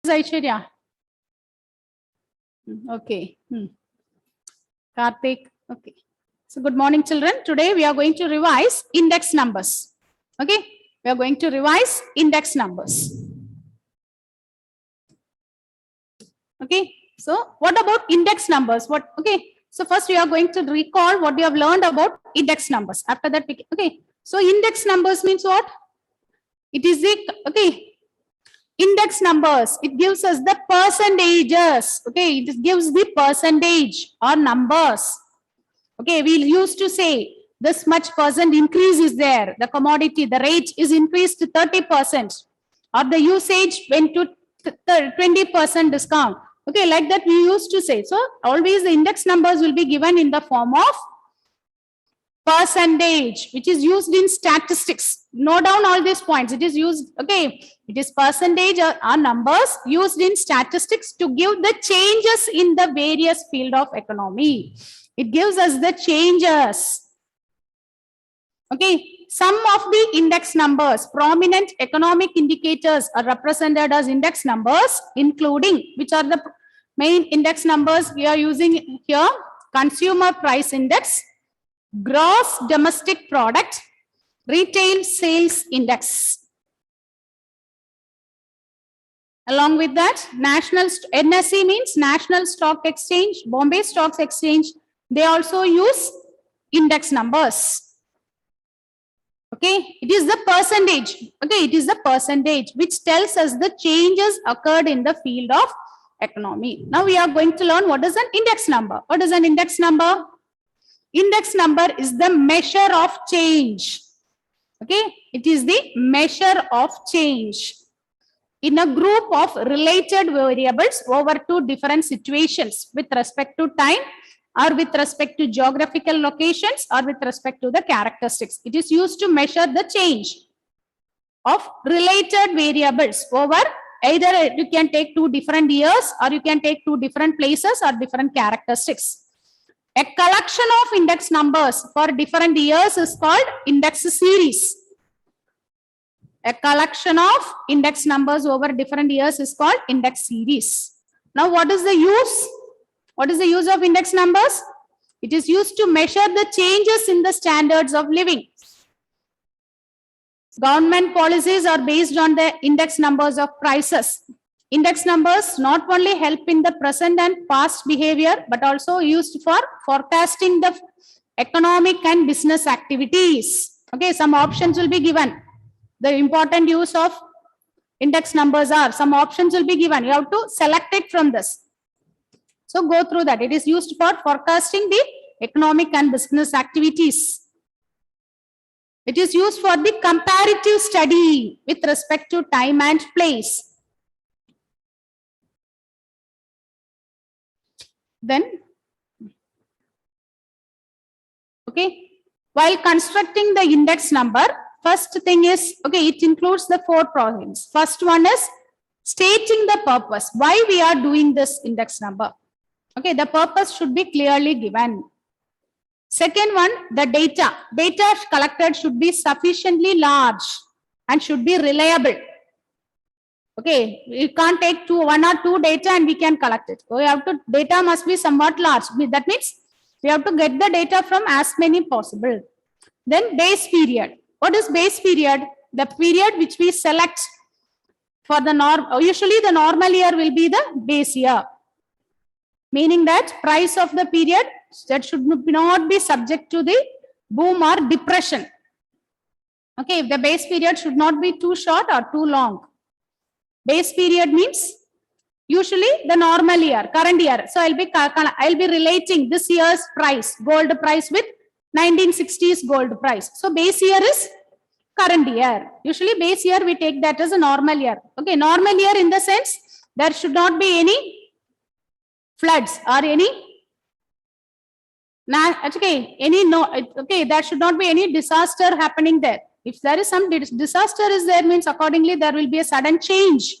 Aishwarya. Okay. Karthik. Okay. So good morning, children. Today we are going to revise index numbers. Okay. We are going to revise index numbers. Okay. So what about index numbers? What? Okay. So first we are going to recall what we have learned about index numbers. After that, okay. So index numbers means what? It is the, okay. Index numbers, it gives us the percentages. Okay, it gives the percentage or numbers. Okay, we used to say this much percent increase is there. The commodity, the rate is increased to 30%, or the usage went to 20% discount. Okay, like that we used to say. So always the index numbers will be given in the form of percentage, which is used in statistics. Note down all these points. It is used, okay, it is percentage or numbers used in statistics to give the changes in the various field of economy. It gives us the changes. Okay, some of the index numbers, prominent economic indicators are represented as index numbers, including, which are the main index numbers we are using here: consumer price index, gross domestic product, retail sales index. Along with that, NSE means National Stock Exchange, Bombay Stock Exchange, they also use index numbers. Okay, it is the percentage. Okay, it is the percentage which tells us the changes occurred in the field of economy. Now we are going to learn what is an index number. What is an index number? Index number is the measure of change. Okay, it is the measure of change in a group of related variables over two different situations with respect to time, or with respect to geographical locations, or with respect to the characteristics. It is used to measure the change of related variables over, either you can take 2 different years, or you can take 2 different places or different characteristics. A collection of index numbers for different years is called index series. A collection of index numbers over different years is called index series. Now, what is the use? What is the use of index numbers? It is used to measure the changes in the standards of living. Government policies are based on the index numbers of prices. Index numbers not only help in the present and past behavior, but also used for forecasting the economic and business activities. Okay, some options will be given. The important use of index numbers are, some options will be given. You have to select it from this. So go through that. It is used for forecasting the economic and business activities. It is used for the comparative study with respect to time and place. Then, okay, while constructing the index number, first thing is, okay, it includes the 4 points. First one is stating the purpose, why we are doing this index number. Okay, the purpose should be clearly given. Second one, the data collected should be sufficiently large and should be reliable. Okay, you can't take 1 or 2 data and we can collect it. So we have to, data must be somewhat large. That means we have to get the data from as many possible. Then base period. What is base period? The period which we select for the usually the normal year will be the base year. Meaning that price of the period that should not be subject to the boom or depression. Okay, if the base period should not be too short or too long. Base period means usually the normal year, current year. So I'll be relating this year's price, gold price, with 1960s gold price. So base year is current year. Usually base year we take that as a normal year. Okay, normal year in the sense there should not be any floods or any there should not be any disaster happening there. If there is some disaster is there, means accordingly there will be a sudden change.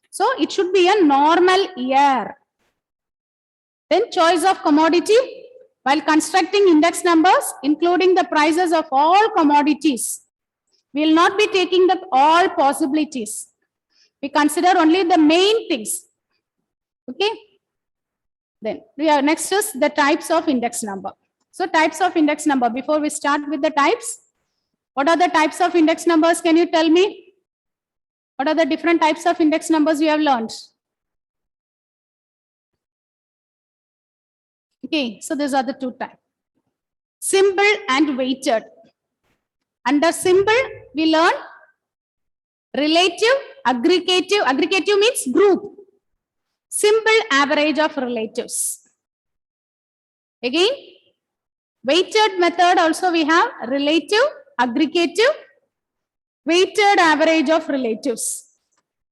So it should be a normal year. Then choice of commodity. While constructing index numbers, including the prices of all commodities, we will not be taking the all possibilities. We consider only the main things. Okay. Then we have next is the types of index number. So types of index number. Before we start with the types, what are the types of index numbers? Can you tell me? What are the different types of index numbers we have learned? Okay, so these are the two types. Simple and weighted. Under simple, we learn relative, aggregative. Aggregative means group. Simple average of relatives. Again, weighted method also we have relative, aggregative, weighted average of relatives.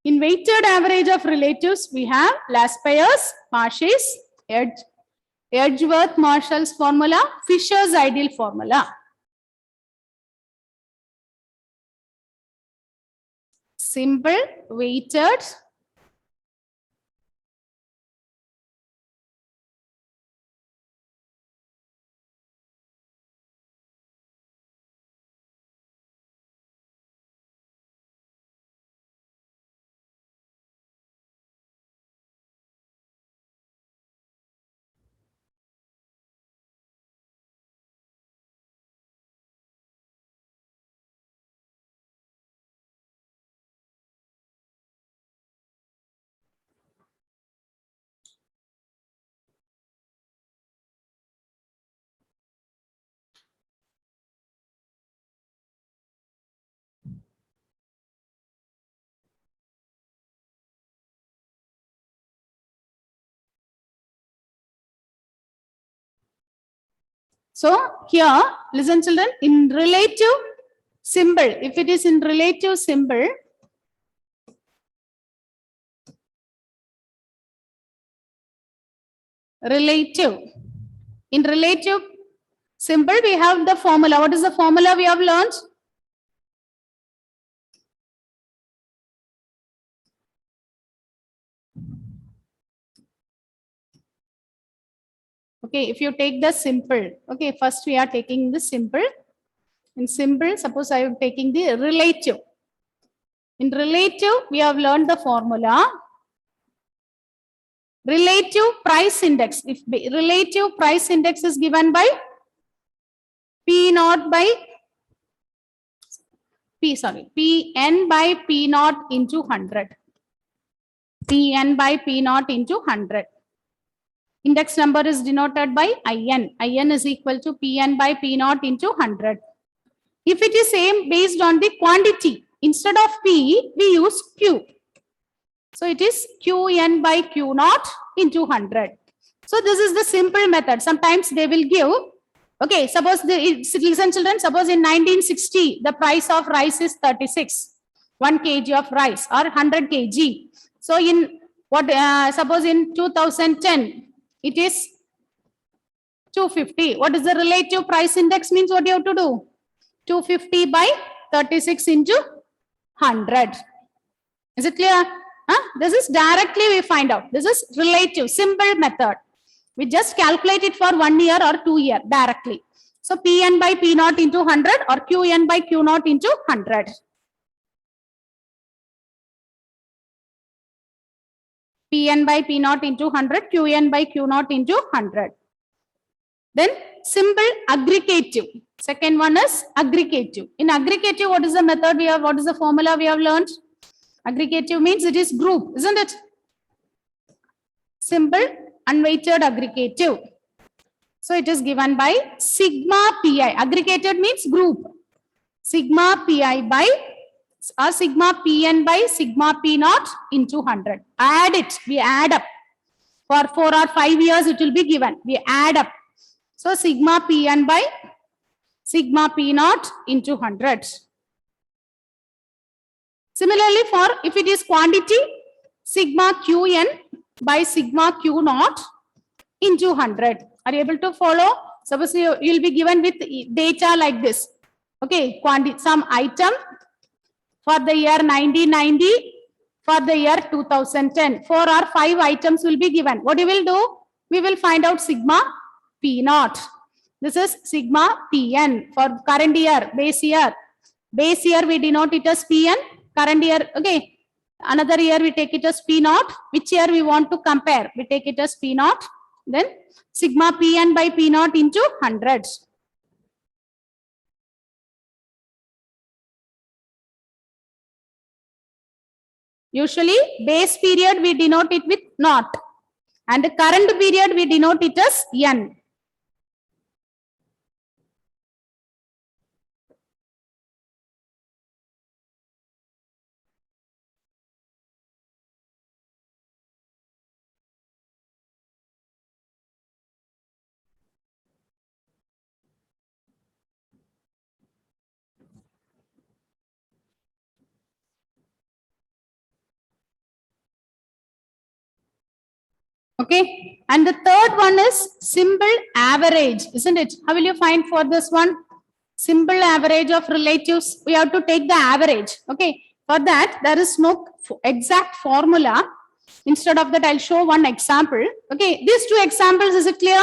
In weighted average of relatives, we have Laspeyres, Marsh's, Edgeworth Marshall's formula, Fisher's ideal formula. Simple, weighted, so here, listen children, in relative symbol, if it is in relative symbol, relative, in relative symbol, we have the formula. What is the formula we have learned? Okay, if you take the simple, okay, first we are taking the simple. In simple, suppose I am taking the relative. In relative, we have learned the formula. Relative price index. If relative price index is given by P naught by Pn by P naught into 100. Pn by P naught into 100. Index number is denoted by In. In is equal to Pn by P naught into 100. If it is same based on the quantity, instead of P, we use Q. So it is Qn by Q naught into 100. So this is the simple method. Sometimes they will give, okay, suppose, listen children, suppose in 1960, the price of rice is 36, 1 kg of rice or 100 kg. So in what, suppose in 2010, it is 250. What is the relative price index means? What you have to do? 250 by 36 into 100. Is it clear? This is directly we find out. This is relative, simple method. We just calculate it for 1 year or 2 year directly. So Pn by P naught into 100 or Qn by Q naught into 100. Pn by P naught into 100, Qn by Q naught into 100. Then simple aggregative. Second one is aggregative. In aggregative, what is the method we have? What is the formula we have learned? Aggregative means it is group, isn't it? Simple unweighted aggregative. So it is given by sigma pi. Aggregated means group. Sigma pi by or sigma pn by sigma p naught into 100. Add it. We add up. For 4 or 5 years it will be given. We add up. So sigma pn by sigma p naught into 100. Similarly, for if it is quantity, sigma qn by sigma q naught into 100. Are you able to follow? Suppose you will be given with data like this. Okay, quantity, some item for the year 1990, for the year 2010. 4 or 5 items will be given. What you will do? We will find out sigma p naught. This is sigma pn for current year, base year. Base year we denote it as pn. Current year, okay. Another year we take it as P naught. Which year we want to compare? We take it as P naught. Then sigma Pn by P naught into 100. Usually base period we denote it with naught. And the current period we denote it as N. Okay. And the third one is simple average, isn't it? How will you find for this one? Simple average of relatives. We have to take the average. Okay. For that, there is no exact formula. Instead of that, I'll show one example. Okay. These two examples, is it clear?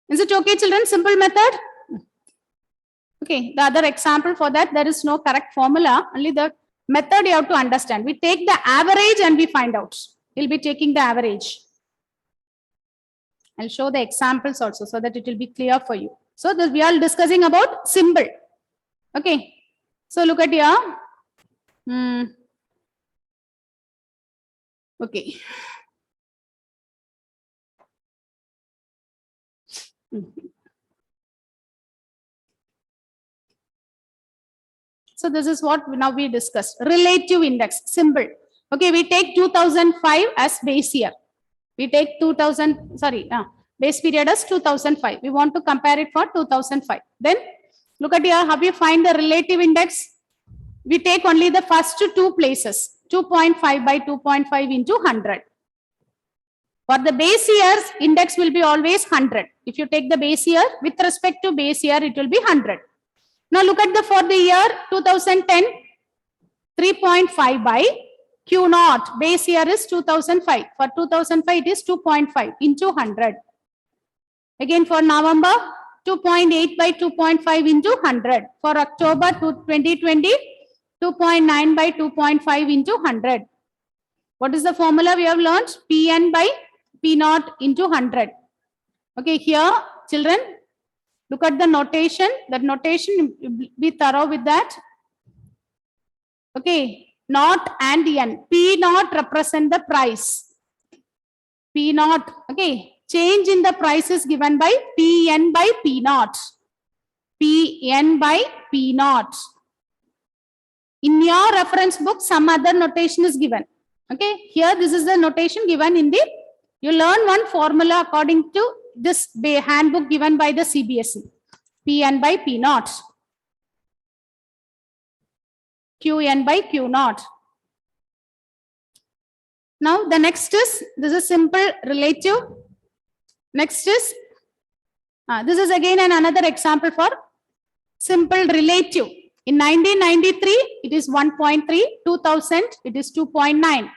Is it okay, children? Simple method? Okay. The other example for that, there is no correct formula. Only the method you have to understand. We take the average and we find out. We'll be taking the average. I'll show the examples also so that it will be clear for you. So this we are discussing about symbol. Okay. So look at here. Okay. So this is what now we discussed. Relative index, symbol. Okay, we take 2005 as base year. We take base period as 2005. We want to compare it for 2005. Then look at here, how you find the relative index? We take only the first two places, 2.5 by 2.5 into 100. For the base years, index will be always 100. If you take the base year, with respect to base year, it will be 100. Now look at for the year 2010, 3.5 by Q naught. Base year is 2005. For 2005, it is 2.5 into 100. Again for November, 2.8 by 2.5 into 100. For October 2020, 2.9 by 2.5 into 100. What is the formula we have learned? Pn by P naught into 100. Okay, here, children, look at the notation. That notation, be thorough with that. Okay, naught and N. P naught represent the price. P naught, okay. Change in the price is given by Pn by P naught. Pn by P naught. In your reference book, some other notation is given. Okay, here this is the notation given in the, you learn one formula according to this handbook given by the CBSE. Pn by P naught. Qn by Q naught. Now the next is, this is simple relative. Next is, this is again another example for simple relative. In 1993, it is 1.3, 2000, it is 2.9.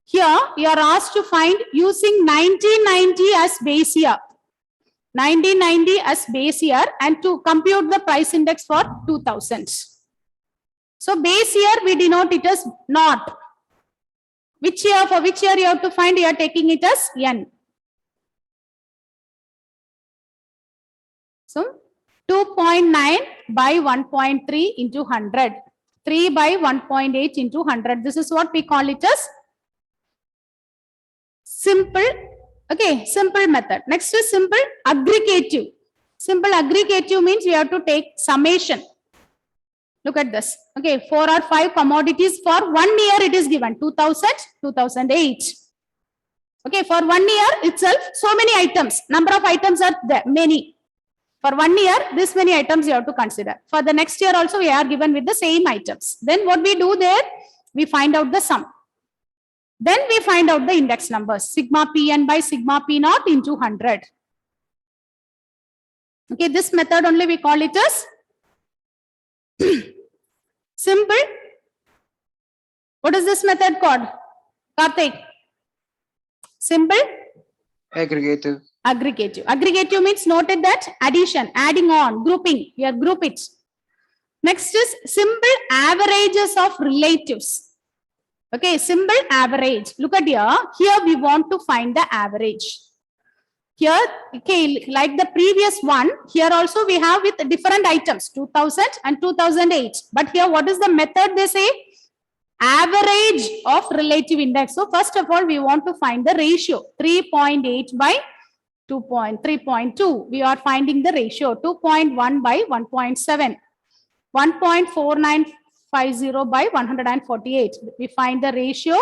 Here, you are asked to find using 1990 as base year. 1990 as base year and to compute the price index for 2000. So base year, we denote it as naught. Which year, for which year you have to find, you are taking it as N. So 2.9 by 1.3 into 100. 3 by 1.8 into 100. This is what we call it as simple. Okay, simple method. Next is simple aggregative. Simple aggregative means we have to take summation. Look at this. Okay, 4 or 5 commodities for 1 year it is given. 2000, 2008. Okay, for 1 year itself, so many items. Number of items are there, many. For 1 year, this many items you have to consider. For the next year also, we are given with the same items. Then what we do there, we find out the sum. Then we find out the index numbers. Sigma Pn by sigma P naught into 100. Okay, this method only we call it as simple. What is this method called? Karthik. Simple? Aggregative. Aggregative. Aggregative means noted that addition, adding on, grouping. Here group it. Next is simple averages of relatives. Okay, simple average. Look at here. Here we want to find the average. Here, okay, like the previous one, here also we have with different items, 2000 and 2008. But here, what is the method they say? Average of relative index. So first of all, we want to find the ratio, 3.8 by 3.2. We are finding the ratio, 2.1 by 1.7, 1.4950 by 148. We find the ratio.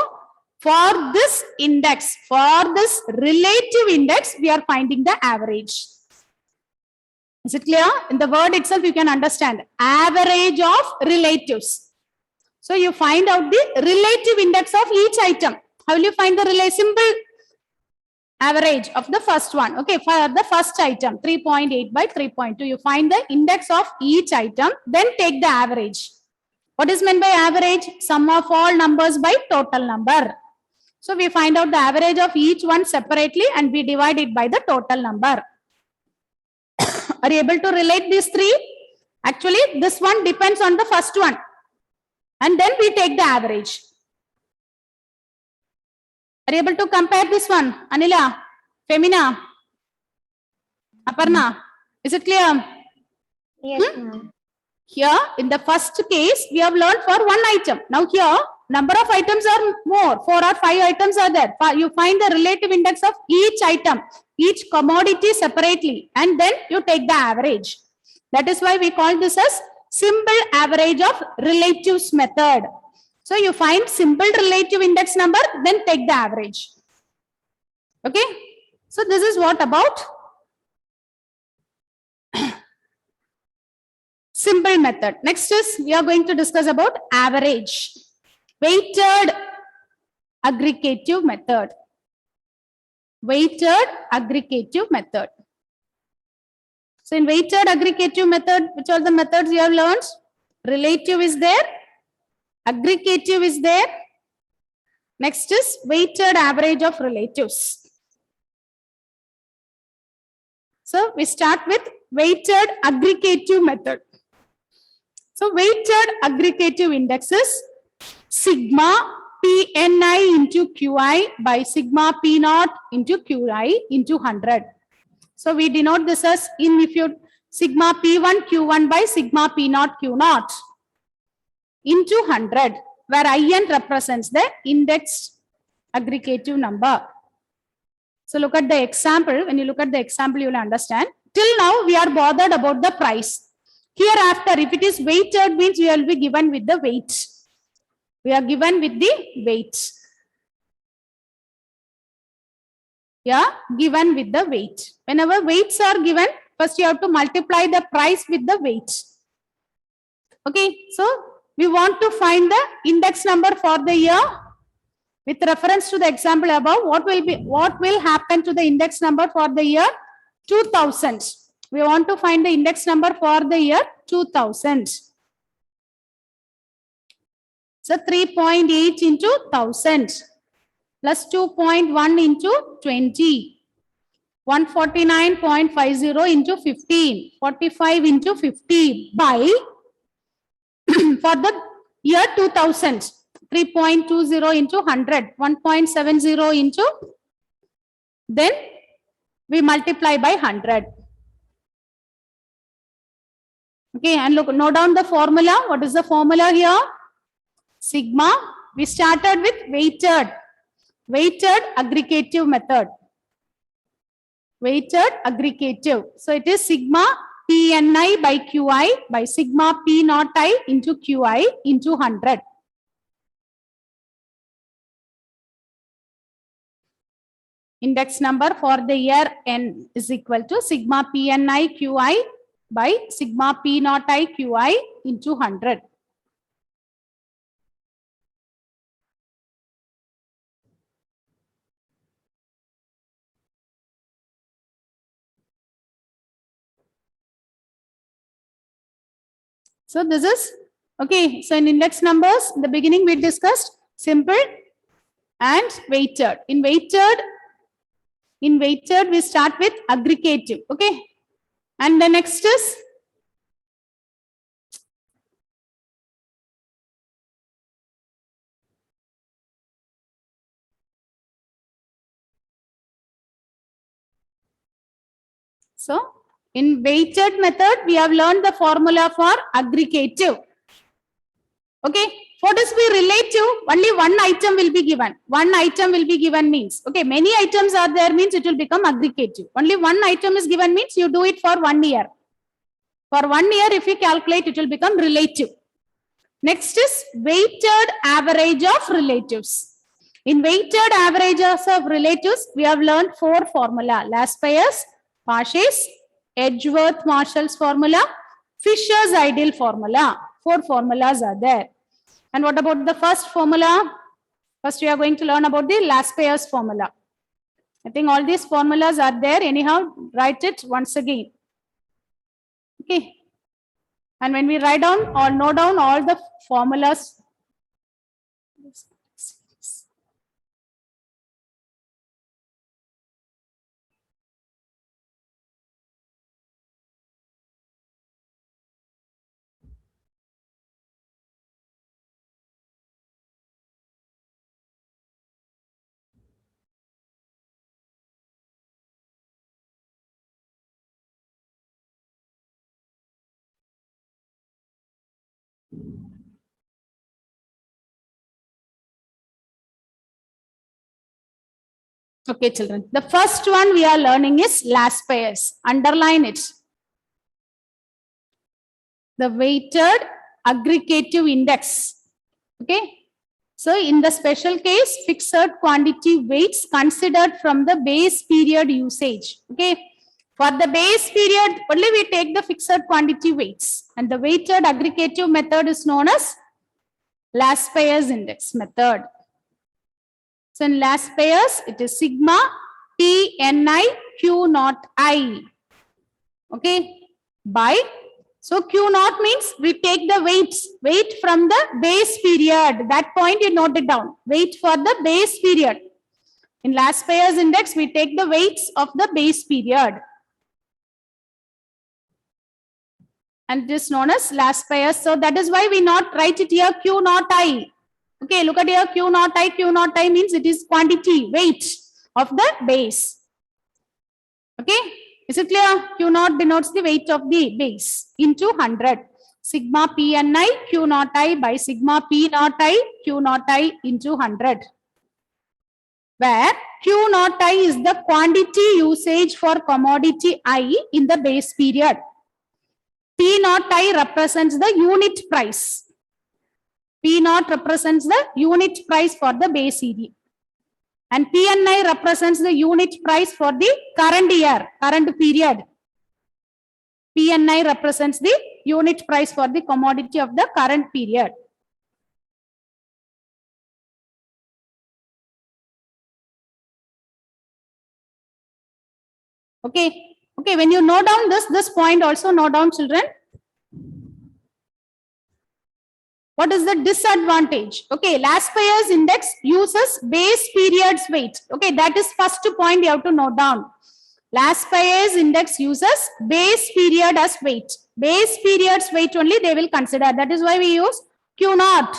For this index, for this relative index, we are finding the average. Is it clear? In the word itself, you can understand. Average of relatives. So you find out the relative index of each item. How will you find the simple average of the first one? Okay, for the first item, 3.8 by 3.2, you find the index of each item, then take the average. What is meant by average? Sum of all numbers by total number. So we find out the average of each one separately and we divide it by the total number. Are you able to relate these three? Actually, this one depends on the first one. And then we take the average. Are you able to compare this one? Anila, Femina, Aparna, is it clear? Yes, ma'am. Here, in the first case, we have learned for one item. Now here, number of items are more. 4 or 5 items are there. You find the relative index of each item, each commodity separately, and then you take the average. That is why we call this as simple average of relatives method. So you find simple relative index number, then take the average. Okay. So this is what about simple method. Next is we are going to discuss about average. Weighted aggregative method. Weighted aggregative method. So in weighted aggregative method, which are the methods you have learned? Relative is there. Aggregative is there. Next is weighted average of relatives. So we start with weighted aggregative method. So weighted aggregative index is sigma Pni into Qi by sigma P naught into Qi into 100. So we denote this as if you sigma P1 Q1 by sigma P naught Q naught into 100, where In represents the indexed aggregative number. So look at the example. When you look at the example, you will understand. Till now, we are bothered about the price. Hereafter, if it is weighted, means we will be given with the weight. We are given with the weight. Yeah, given with the weight. Whenever weights are given, first you have to multiply the price with the weight. Okay, so we want to find the index number for the year. With reference to the example above, what will happen to the index number for the year 2000? We want to find the index number for the year 2000. So 3.8 into 1000 plus 2.1 into 20, 149.50 into 15, 45 into 50 by for the year 2000. 3.20 into 100, 1.70 into, then we multiply by 100. Okay, and look, note down the formula. What is the formula here? Sigma, we started with weighted aggregative method. Weighted aggregative. So it is sigma Pni by Qi by sigma P naught I into Qi into 100. Index number for the year n is equal to sigma Pni Qi by sigma P naught I Qi into 100. So this is, okay, so in index numbers, in the beginning we discussed simple and weighted. In weighted we start with aggregative, okay? And the next is So in weighted method, we have learned the formula for aggregative. Okay. What is be relative? Only one item will be given. One item will be given means, okay, many items are there means it will become aggregative. Only one item is given means you do it for 1 year. For 1 year, if you calculate, it will become relative. Next is weighted average of relatives. In weighted averages of relatives, we have learned 4 formula. Laspeyres, Parshas, Edgeworth-Marshall's formula, Fisher's ideal formula. 4 formulas are there. And what about the first formula? First, we are going to learn about the Laspeyres formula. I think all these formulas are there. Anyhow, write it once again. Okay. And when we write down or note down all the formulas, okay, children. The first one we are learning is Laspeyres. Underline it. The weighted aggregative index. Okay. So in the special case, fixed quantity weights considered from the base period usage. Okay. For the base period, only we take the fixed quantity weights. And the weighted aggregative method is known as Laspeyres index method. So in Laspeyres, it is sigma P(ni) Q naught I. Okay. By, so Q naught means we take the weight from the base period. That point you note it down. Weight for the base period. In Laspeyres index, we take the weights of the base period. And this is known as Laspeyres. So that is why we not write it here Q naught I. Okay, look at here Q naught I. Q naught I means it is quantity, weight of the base. Okay, is it clear? Q naught denotes the weight of the base into 100. Sigma P(ni) Q naught I by sigma P naught I Q naught I into 100. Where Q naught I is the quantity usage for commodity I in the base period. P naught I represents the unit price. P naught represents the unit price for the base ED. And P(ni) represents the unit price for the current year, current period. P(ni) represents the unit price for the commodity of the current period. Okay. Okay, when you note down this point also note down, children. What is the disadvantage? Okay, Laspeyres index uses base period's weight. Okay, that is first point you have to note down. Laspeyres index uses base period as weight. Base period's weight only they will consider. That is why we use Q naught.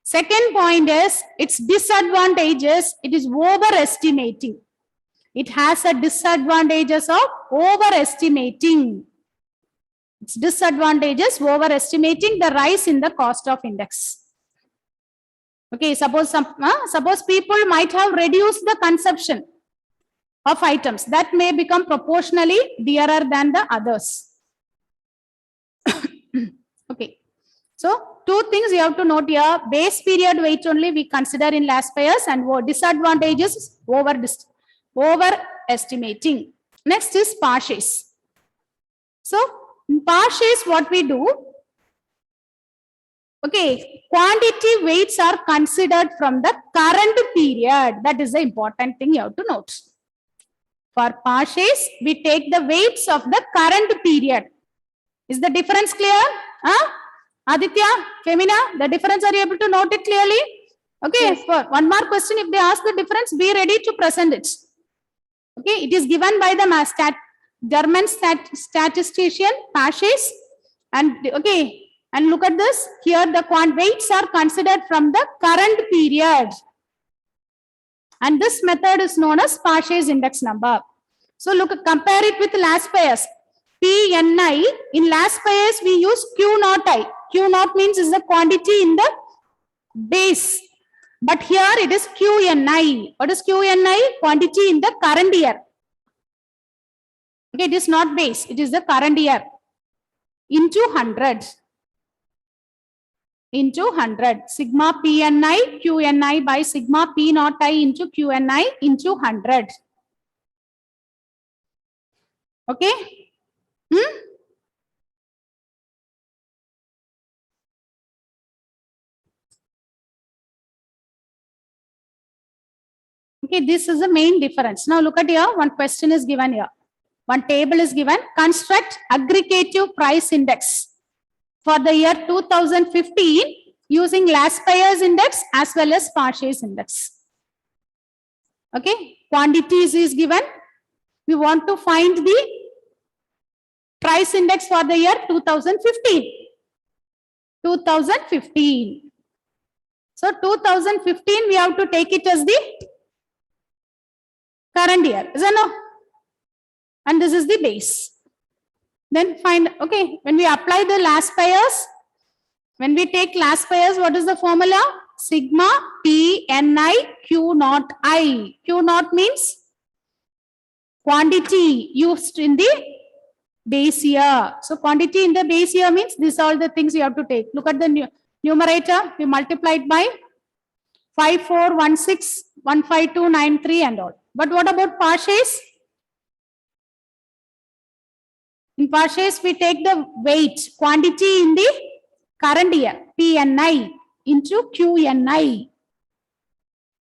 Second point is its disadvantages. It is overestimating. It has a disadvantages of overestimating. Its disadvantages overestimating the rise in the cost of index. Okay, suppose people might have reduced the consumption of items that may become proportionally dearer than the others. Okay, so 2 things you have to note here. Base period weight only we consider in Laspeyres, and disadvantages overestimating. Next is Parshas. So in Parshas, what we do? Okay, quantity weights are considered from the current period. That is the important thing you have to note. For Parshas, we take the weights of the current period. Is the difference clear? Aditya, Femina, the difference, are you able to note it clearly? Okay, yes. For one more question, if they ask the difference, be ready to present it. Okay, it is given by the German statistician Parshas. And okay, and look at this. Here the weights are considered from the current period. And this method is known as Parshas index number. So look, compare it with last pairs. PNI, in last pairs we use Q naught I. Q naught means is the quantity in the base. But here it is QNI. What is QNI? Quantity in the current year. Okay, it is not base, it is the current year. Into 100. Into 100. Sigma PNI, QNI by sigma P naught I into QNI into 100. Okay? Okay, this is the main difference. Now look at here, one question is given here. One table is given. Construct aggregative price index for the year 2015 using last payers index as well as Parshas index. Okay, quantities is given. We want to find the price index for the year 2015. 2015. So 2015 we have to take it as the current year, is it no? And this is the base. Then find, okay, when we apply the last pairs, when we take last pairs, what is the formula? Sigma PNI Q naught I. Q naught means quantity used in the base year. So quantity in the base year means these are all the things you have to take. Look at the numerator. We multiplied by 5416, 15293 and all. But what about Parshas? In Parshas, we take the weight, quantity in the current year, PNI into QNI.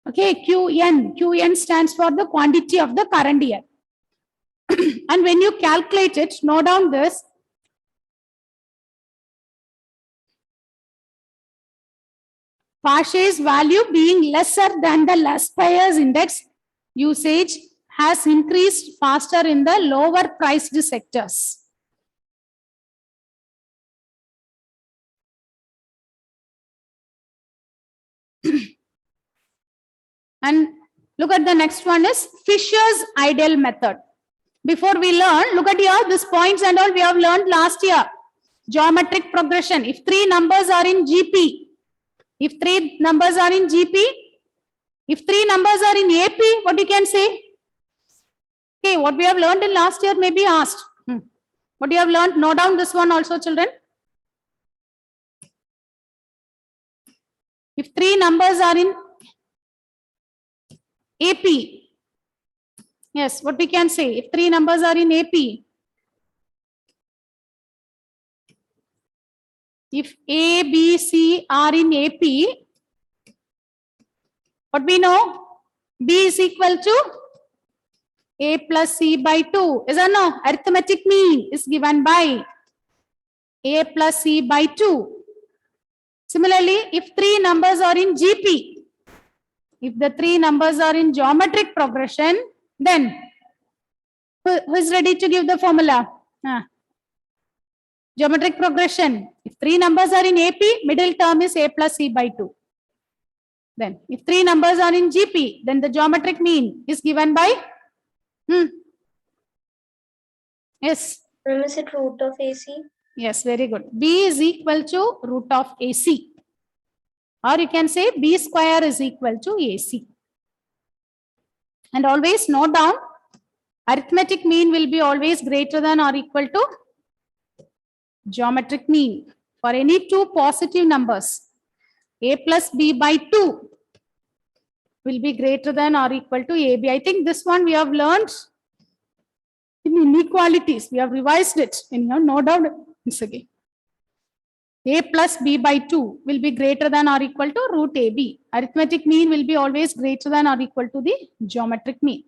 Okay, QN stands for the quantity of the current year. And when you calculate it, note down this. Parshas value being lesser than the last payers index, usage has increased faster in the lower priced sectors. And look at the next one is Fisher's ideal method. Before we learn, look at here, these points and all we have learned last year. Geometric progression. If three numbers are in GP, if three numbers are in GP, if three numbers are in AP, what you can say? Okay, what we have learned in last year may be asked. What you have learned, note down this one also, children. If three numbers are in AP, yes, what we can say? If three numbers are in AP, if A, B, C are in AP, what we know? B is equal to A plus C by 2. Is that no? Arithmetic mean is given by A plus C by 2. Similarly, if three numbers are in GP, if the three numbers are in geometric progression, then who is ready to give the formula? Geometric progression. If three numbers are in AP, middle term is A plus C by 2. Then if three numbers are in GP, then the geometric mean is given by yes. Is it root of AC? Yes, very good. B is equal to root of AC. Or you can say B square is equal to AC. And always note down, arithmetic mean will be always greater than or equal to geometric mean. For any two positive numbers, A plus B by 2 will be greater than or equal to AB. I think this one we have learned in inequalities. We have revised it. And you have no doubt once again. A plus B by 2 will be greater than or equal to root AB. Arithmetic mean will be always greater than or equal to the geometric mean.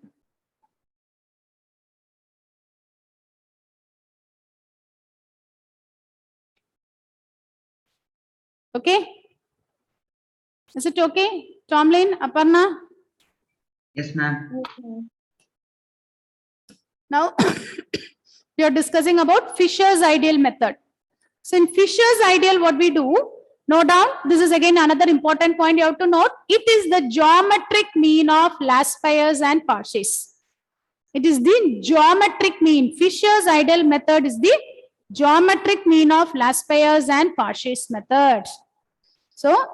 Okay? Is it okay? Tomlin, Aparna? Yes, ma'am. Now, we are discussing about Fisher's ideal method. So in Fisher's ideal, what we do, note down, this is again another important point you have to note. It is the geometric mean of last pairs and Parshas. It is the geometric mean. Fisher's ideal method is the geometric mean of Laspeyres and Parsh's method. So,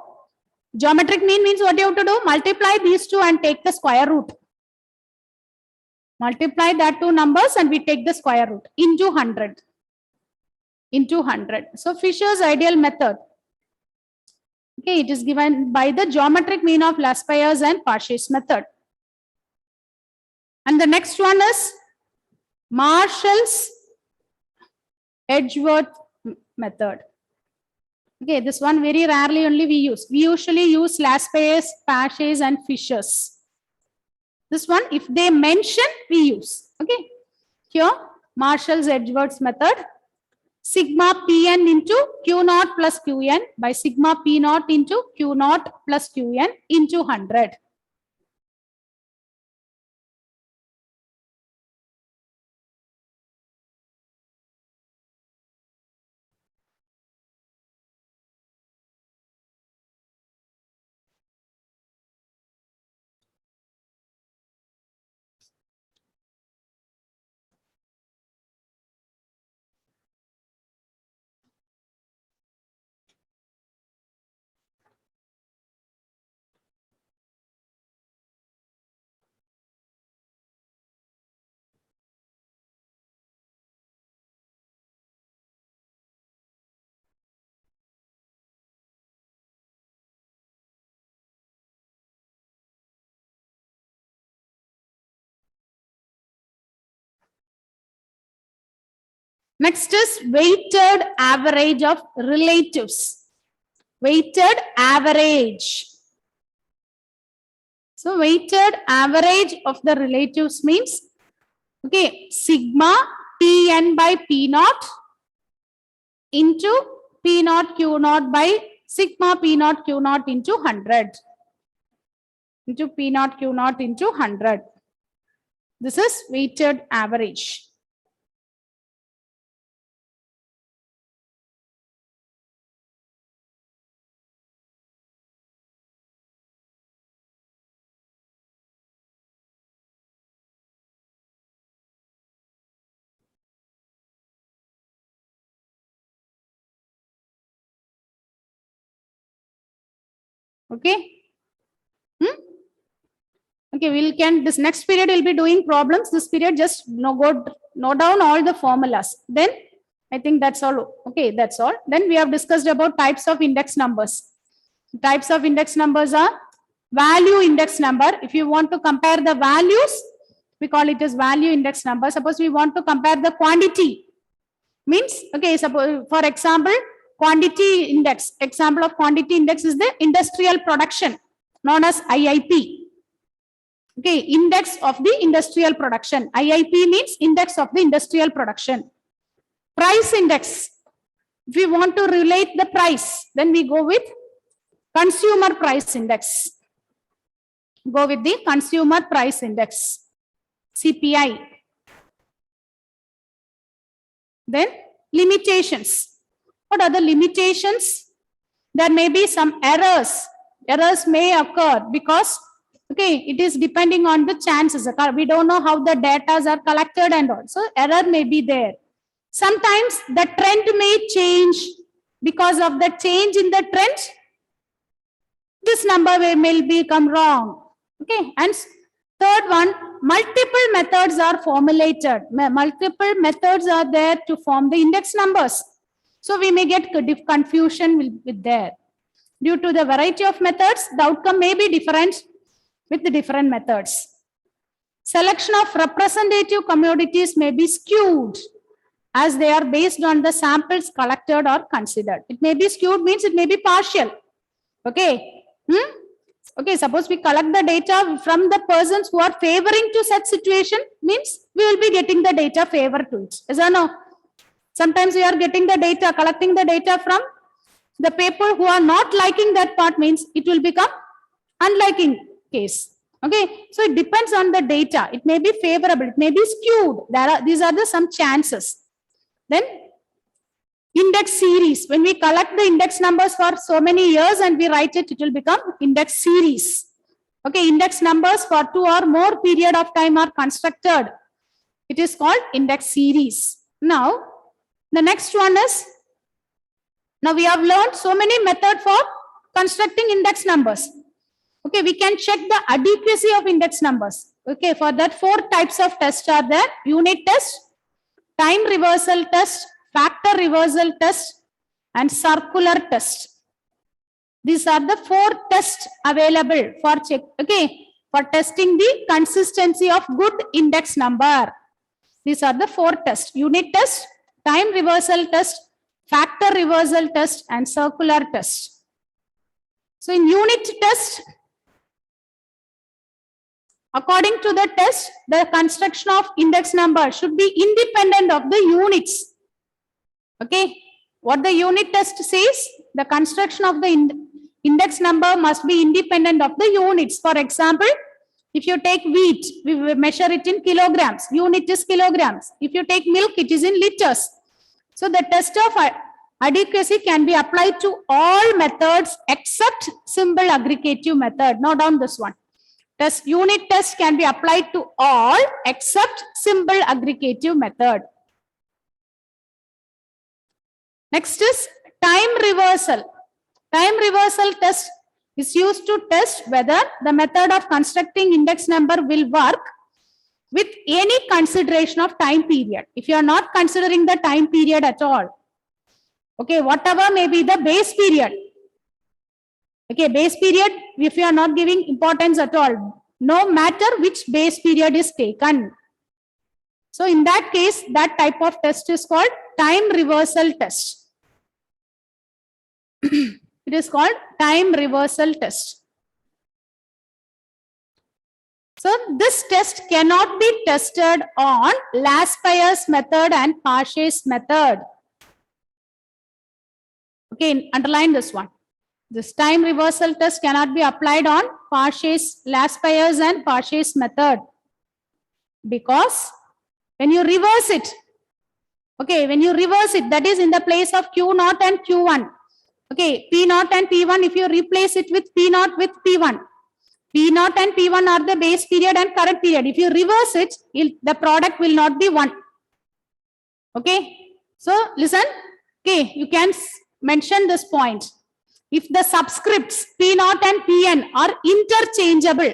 geometric mean means what you have to do? Multiply these two and take the square root. Multiply that two numbers and we take the square root into 100. Into 100. So, Fisher's ideal method. Okay, it is given by the geometric mean of Laspeyres and Parsh's method. And the next one is Marshall's Edgeworth method. Okay, this one very rarely only we use. We usually use Laspeyres, Parsh's and Fisher's. This one, if they mention, we use. Okay, here Marshall's Edgeworth method. Sigma Pn into Q naught plus Qn by sigma P naught into Q naught plus Qn into 100. Next is weighted average of relatives. Weighted average. So weighted average of the relatives means, okay, sigma Pn by P naught into P naught Q naught by sigma P naught Q naught into 100. Into P naught Q naught into 100. This is weighted average. Okay. Okay, this next period will be doing problems. This period just note down all the formulas. Then I think that's all. Okay, that's all. Then we have discussed about types of index numbers. Types of index numbers are value index number. If you want to compare the values, we call it as value index number. Suppose we want to compare the quantity. Means, okay, suppose for example, quantity index. Example of quantity index is the industrial production known as IIP. Okay, index of the industrial production. IIP means index of the industrial production. Price index. If we want to relate the price, then we go with consumer price index. Go with the consumer price index, CPI. Then limitations. What are the limitations? There may be some errors. Errors may occur because, okay, it is depending on the chances. We don't know how the data are collected and all. So error may be there. Sometimes the trend may change. Because of the change in the trend, this number may become wrong. Okay, and third one, multiple methods are formulated. Multiple methods are there to form the index numbers. So we may get confusion with there. Due to the variety of methods, the outcome may be different with the different methods. Selection of representative commodities may be skewed as they are based on the samples collected or considered. It may be skewed means it may be partial. Okay. Okay, suppose we collect the data from the persons who are favoring to such situation, means we will be getting the data favor to it. Is or no? Sometimes we are getting the data, collecting the data from the people who are not liking that part, means it will become unliking case. Okay, so it depends on the data. It may be favorable, it may be skewed. These are some chances. Then index series. When we collect the index numbers for so many years and we write it, it will become index series. Okay, index numbers for 2 or more period of time are constructed It is called index series. Now, the next one is, now we have learned so many methods for constructing index numbers. Okay, we can check the adequacy of index numbers. Okay, for that 4 types of tests are there: unit test, time reversal test, factor reversal test, and circular test. These are the 4 tests available for check. Okay, for testing the consistency of good index number. These are the 4 tests: unit test, time reversal test, factor reversal test, and circular test. So in unit test, according to the test, the construction of index number should be independent of the units. Okay, what the unit test says, the construction of the index number must be independent of the units. For example, if you take wheat, we will measure it in kilograms. Unit is kilograms. If you take milk, it is in liters. So the test of adequacy can be applied to all methods except simple aggregative method. Note down this one. Unit test can be applied to all except simple aggregative method. Next is time reversal. Time reversal test is used to test whether the method of constructing index number will work with any consideration of time period. If you are not considering the time period at all, okay, whatever may be the base period. Okay, base period, if you are not giving importance at all, no matter which base period is taken. So in that case, that type of test is called time reversal test. It is called time reversal test. So this test cannot be tested on Laspeyres method and Parshey's method. Okay, underline this one. This time reversal test cannot be applied on Laspeyres and Parshey's method, because when you reverse it, okay, when you reverse it, that is in the place of Q0 and Q1. Okay, P0 and P1, if you replace it with P0 with P1, P0 and P1 are the base period and current period. If you reverse it, the product will not be 1. Okay, so listen, okay, you can mention this point. If the subscripts P0 and Pn are interchangeable,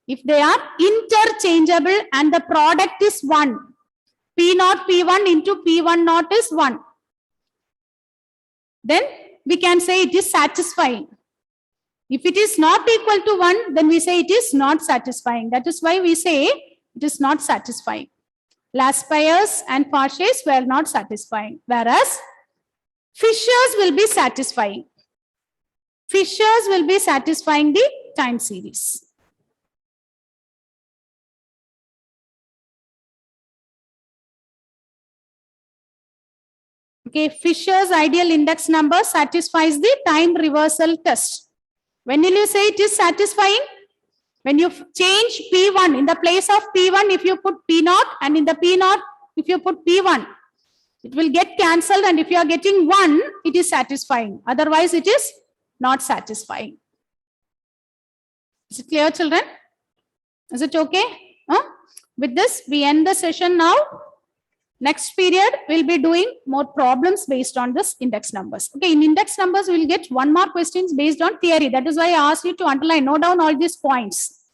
if they are interchangeable and the product is 1, P0 P1 into P1 naught is 1, then we can say it is satisfying. If it is not equal to 1, then we say it is not satisfying. That is why we say it is not satisfying. Laspeyres and Parshey's were not satisfying, whereas Fisher's will be satisfying. Fisher's will be satisfying the time series. Okay, Fisher's ideal index number satisfies the time reversal test. When will you say it is satisfying? When you change P1, in the place of P1, if you put P0, and in the P0, if you put P1, it will get cancelled, and if you are getting 1, it is satisfying. Otherwise, it is not satisfying. Is it clear, children? Is it okay? With this, we end the session now. Next period, we'll be doing more problems based on this index numbers. Okay, in index numbers, we'll get 1 more questions based on theory. That is why I asked you to underline, note down all these points.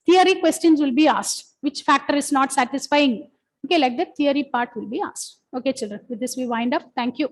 Theory questions will be asked. Which factor is not satisfying? Okay, like the theory part will be asked. Okay, children, with this we wind up. Thank you.